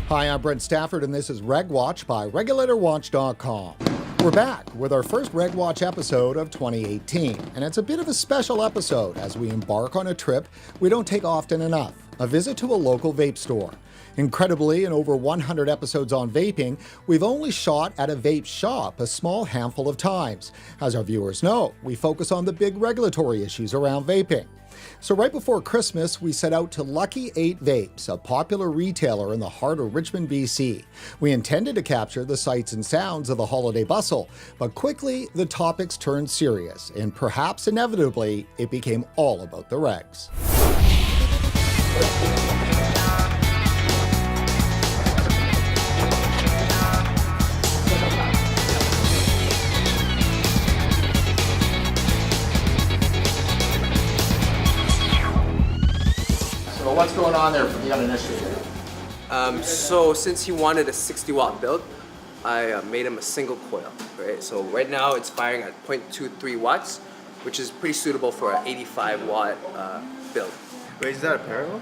Hi, I'm Brent Stafford, and this is RegWatch by RegulatorWatch.com. We're back with our first RegWatch episode of 2018, and it's a bit of a special episode as we embark on a trip we don't take often enough, a visit to a local vape store. Incredibly, in over 100 episodes on vaping, we've only shot at a vape shop a small handful of times. As our viewers know, we focus on the big regulatory issues around vaping. So right before Christmas, we set out to Lucky 8 Vapes, a popular retailer in the heart of Richmond B.C. We intended to capture the sights and sounds of the holiday bustle, but quickly the topics turned serious, and perhaps inevitably, it became all about the regs. What's going on there for the uninitiated? So since he wanted a 60 watt build, I made him a single coil, right? So right now it's firing at 0.23 watts, which is pretty suitable for an 85 watt build. Wait, is that a parallel?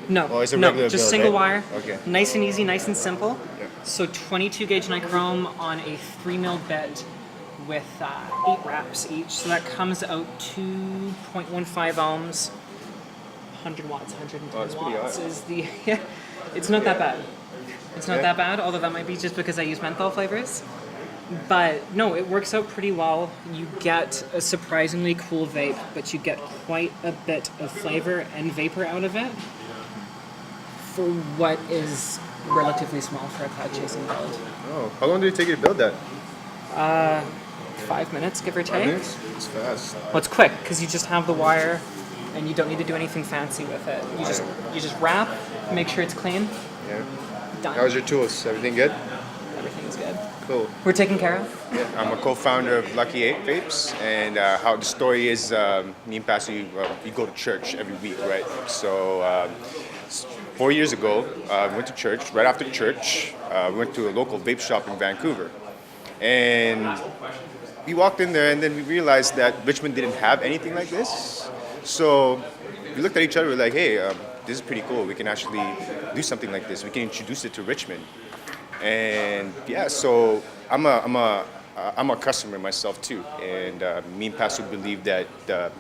No, Oh, it's a no, regular just build, single right? wire. Okay. Nice and easy, nice and simple. Yeah. So 22 gauge nichrome on a 3 mil bit with 8 wraps each. So that comes out 2.15 ohms. 100 watts, 110 that's pretty watts high. is the, yeah, it's not that bad. It's not Yeah. that bad, although that might be just because I use menthol flavors. But no, it works out pretty well. You get a surprisingly cool vape, but you get quite a bit of flavor and vapor out of it for what is relatively small for a cloud chasing build. Oh, how long did it take you to build that? 5 minutes, give or 5 take. minutes? It's fast. Well, it's quick because you just have the wire, and you don't need to do anything fancy with it. You just wrap, make sure it's clean, Yeah. done. How's your tools? Everything good? Everything's good. Cool. We're taken care of. Yeah. I'm a co-founder of Lucky 8 Vapes, and how the story is, me and Pastor, we go to church every week, right? So 4 years ago, we went to church. Right after church, we went to a local vape shop in Vancouver, and we walked in there, and then we realized that Richmond didn't have anything like this. So we looked at each other, we're like, hey, this is pretty cool. We can actually do something like this. We can introduce it to Richmond. And yeah, so I'm a customer myself too. And me and Pastor believe that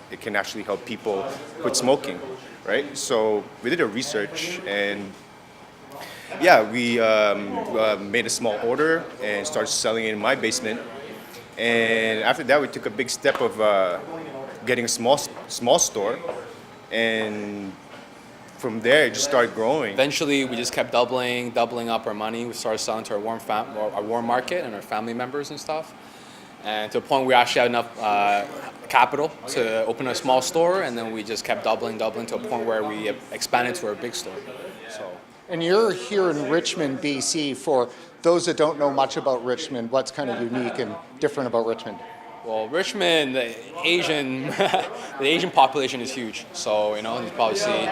it can actually help people quit smoking, right? So we did a research, and yeah, we made a small order and started selling it in my basement. And after that, we took a big step of getting a small store, and from there it just started growing. Eventually, we just kept doubling up our money. We started selling to our warm market and our family members and stuff. And to a point, we actually had enough capital to open a small store, and then we just kept doubling to a point where we expanded to our big store. So. And you're here in Richmond, B.C. For those that don't know much about Richmond, what's kind of unique and different about Richmond? Well, Richmond, the Asian population is huge. So, you probably see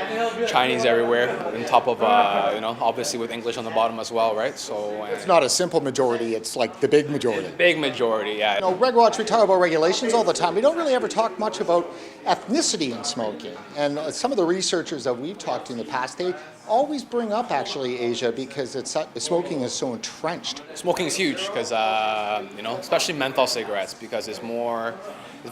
Chinese everywhere, on top of, obviously with English on the bottom as well, right? So It's not a simple majority, it's like the big majority. big majority, yeah. RegWatch, we talk about regulations all the time. We don't really ever talk much about ethnicity in smoking. And some of the researchers that we've talked to in the past, they always bring up actually Asia because smoking is so entrenched. Smoking is huge because, especially menthol cigarettes, because it's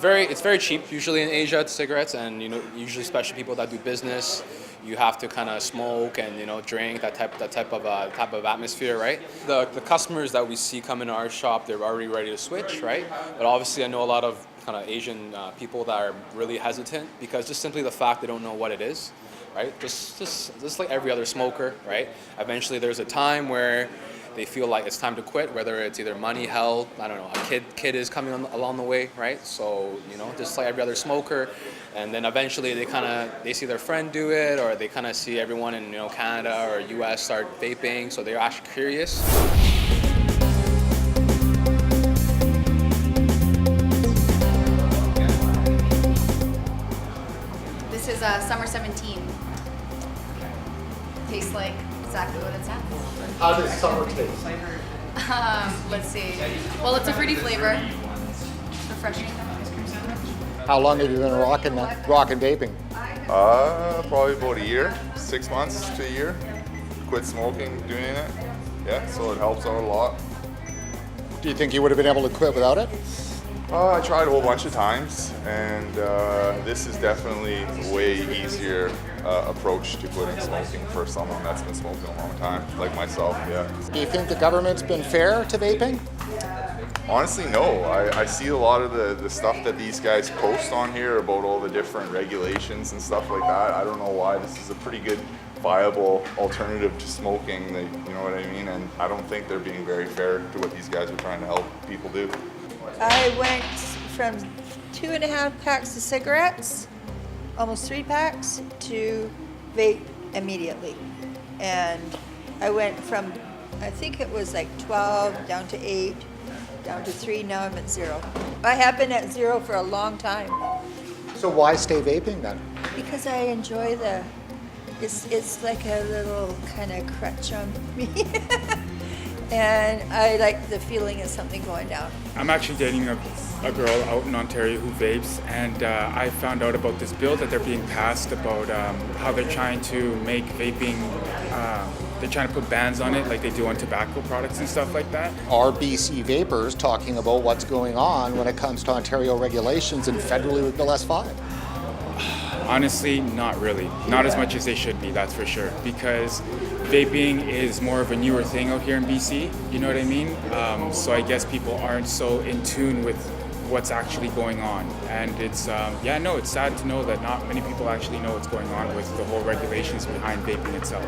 very cheap usually in Asia, cigarettes, and usually especially people that do business, you have to kind of smoke and drink that type of atmosphere, right? The customers that we see come into our shop, they're already ready to switch, right? But obviously I know a lot of kind of Asian people that are really hesitant because just simply the fact they don't know what it is. Right? Just like every other smoker, right? Eventually there's a time where they feel like it's time to quit, whether it's either money, health, I don't know, a kid is coming along the way, right? So, just like every other smoker, and then eventually they see their friend do it, or they kind of see everyone in, Canada or US start vaping, so they're actually curious. This is Summer 17. Tastes like exactly what it sounds. How does summer taste? Let's see. Well, it's a fruity flavor. Refreshing. How long have you been rocking vaping? Probably about a year, 6 months to a year. quit smoking doing it. Yeah, so it helps out a lot. Do you think you would have been able to quit without it? I tried a whole bunch of times, and this is definitely a way easier approach to quitting smoking for someone that's been smoking a long time, like myself, yeah. Do you think the government's been fair to vaping? Honestly, no. I see a lot of the stuff that these guys post on here about all the different regulations and stuff like that. I don't know why. This is a pretty good, viable alternative to smoking, you know what I mean? And I don't think they're being very fair to what these guys are trying to help people do. I went from 2.5 packs of cigarettes, almost 3 packs, to vape immediately. And I went from, I think it was like 12 down to 8, down to 3, now I'm at 0. I have been at 0 for a long time. So why stay vaping then? Because I enjoy it's like a little kind of crutch on me. And I like the feeling of something going down. I'm actually dating a girl out in Ontario who vapes, and I found out about this bill that they're being passed about how they're trying to make vaping, they're trying to put bans on it like they do on tobacco products and stuff like that. Are BC vapers talking about what's going on when it comes to Ontario regulations and federally with Bill S5? Honestly, not really. Not as much as they should be, that's for sure. Because vaping is more of a newer thing out here in BC, you know what I mean? So I guess people aren't so in tune with what's actually going on. And it's, it's sad to know that not many people actually know what's going on with the whole regulations behind vaping itself.